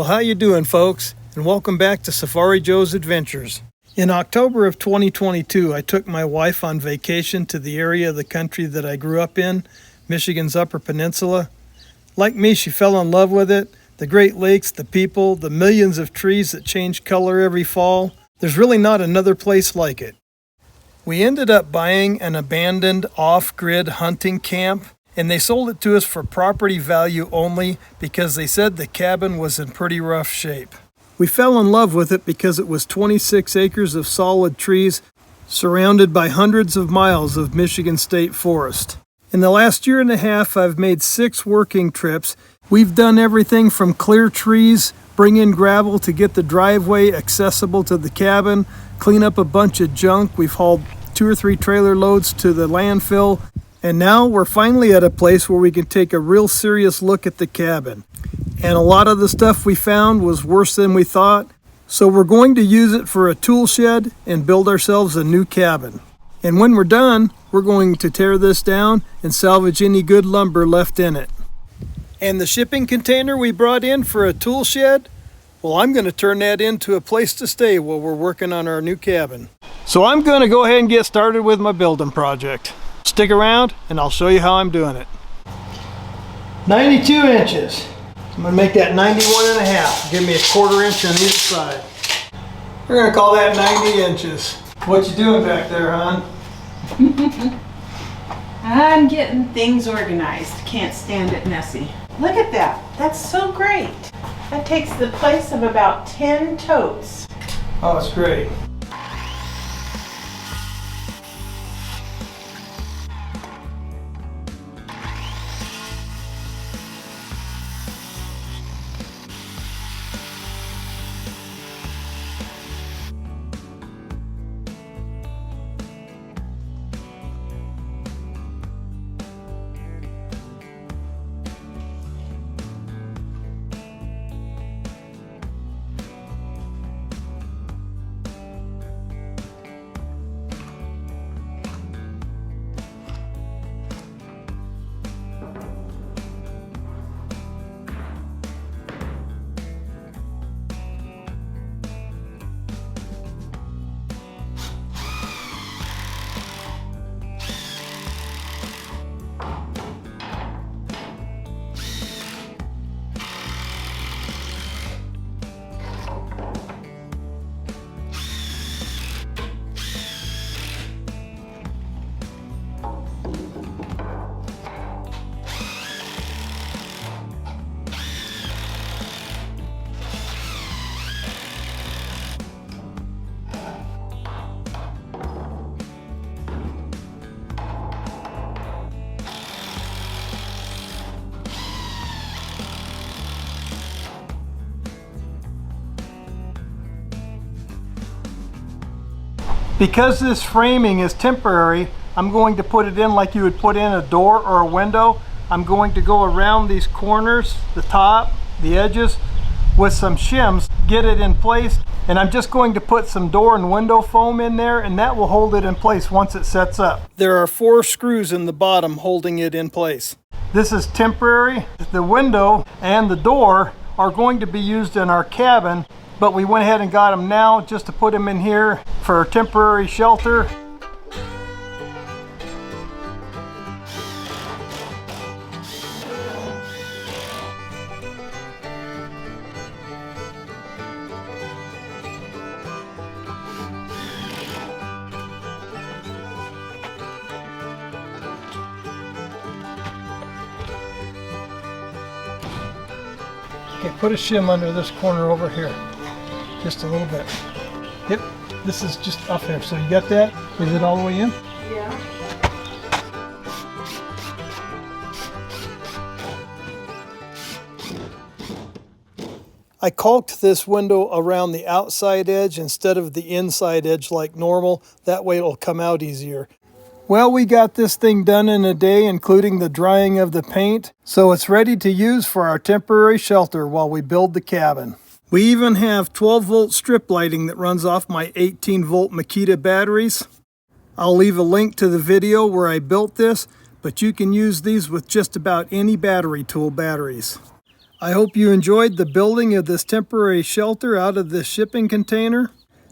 how you doing, folks? And welcome back to Safari Joe's Adventures. In October of 2022, I took my wife on vacation to the area of the country that I grew up in, Michigan's Upper Peninsula. Like me, she fell in love with it. The Great Lakes, the people, the millions of trees that change color every fall. There's really not another place like it. We ended up buying an abandoned off-grid hunting camp, and they sold it to us for property value only because they said the cabin was in pretty rough shape. We fell in love with it because it was 26 acres of solid trees surrounded by hundreds of miles of Michigan State forest. In the last year and a half, I've made 6 working trips. We've done everything from clear trees, bring in gravel to get the driveway accessible to the cabin, clean up a bunch of junk. We've hauled 2 or 3 trailer loads to the landfill. And now we're finally at a place where we can take a real serious look at the cabin. And a lot of the stuff we found was worse than we thought. So we're going to use it for a tool shed and build ourselves a new cabin. And when we're done, we're going to tear this down and salvage any good lumber left in it. And the shipping container we brought in for a tool shed, well, I'm going to turn that into a place to stay while we're working on our new cabin. So I'm going to go ahead and get started with my building project. Stick around and I'll show you how I'm doing it. 92 inches. I'm going to make that 91 and a half. Give me a 1/4 inch on each side. We're going to call that 90 inches. What you doing back there, hon? I'm getting things organized. Can't stand it messy. Look at that. That's so great. That takes the place of about 10 totes. Oh, it's great. Because this framing is temporary, I'm going to put it in like you would put in a door or a window. I'm going to go around these corners, the top, the edges, with some shims, get it in place. And I'm just going to put some door and window foam in there, and that will hold it in place once it sets up. There are 4 screws in the bottom holding it in place. This is temporary. The window and the door are going to be used in our cabin, but we went ahead and got them now just to put them in here for temporary shelter. Okay, put a shim under this corner over here. Just a little bit. Yep, this is just up there. So you got that? Is it all the way in? Yeah. I caulked this window around the outside edge instead of the inside edge like normal. That way it'll come out easier. Well, we got this thing done in a day, including the drying of the paint, so it's ready to use for our temporary shelter while we build the cabin. We even have 12-volt strip lighting that runs off my 18-volt Makita batteries. I'll leave a link to the video where I built this, but you can use these with just about any battery tool batteries. I hope you enjoyed the building of this temporary shelter out of this shipping container.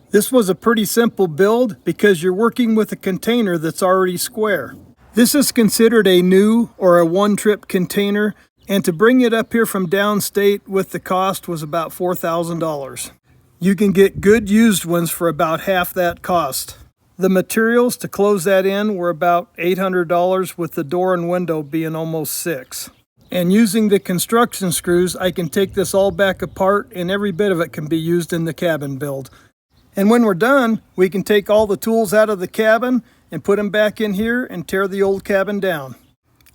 This was a pretty simple build because you're working with a container that's already square. This is considered a new or a one-trip container, and to bring it up here from downstate with the cost was about $4,000. You can get good used ones for about half that cost. The materials to close that in were about $800, with the door and window being almost $600. And using the construction screws, I can take this all back apart and every bit of it can be used in the cabin build. And when we're done, we can take all the tools out of the cabin and put them back in here and tear the old cabin down.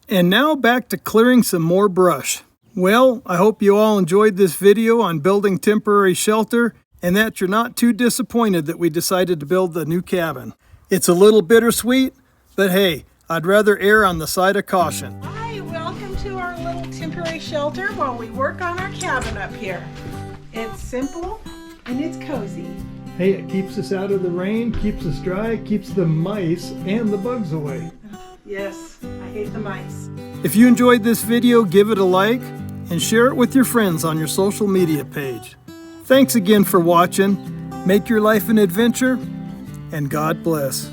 And now back to clearing some more brush. Well, I hope you all enjoyed this video on building temporary shelter and that you're not too disappointed that we decided to build the new cabin. It's a little bittersweet, but hey, I'd rather err on the side of caution. Hi, welcome to our little temporary shelter while we work on our cabin up here. It's simple and it's cozy. Hey, it keeps us out of the rain, keeps us dry, keeps the mice and the bugs away. Yes, I hate the mice. If you enjoyed this video, give it a like and share it with your friends on your social media page. Thanks again for watching. Make your life an adventure, and God bless.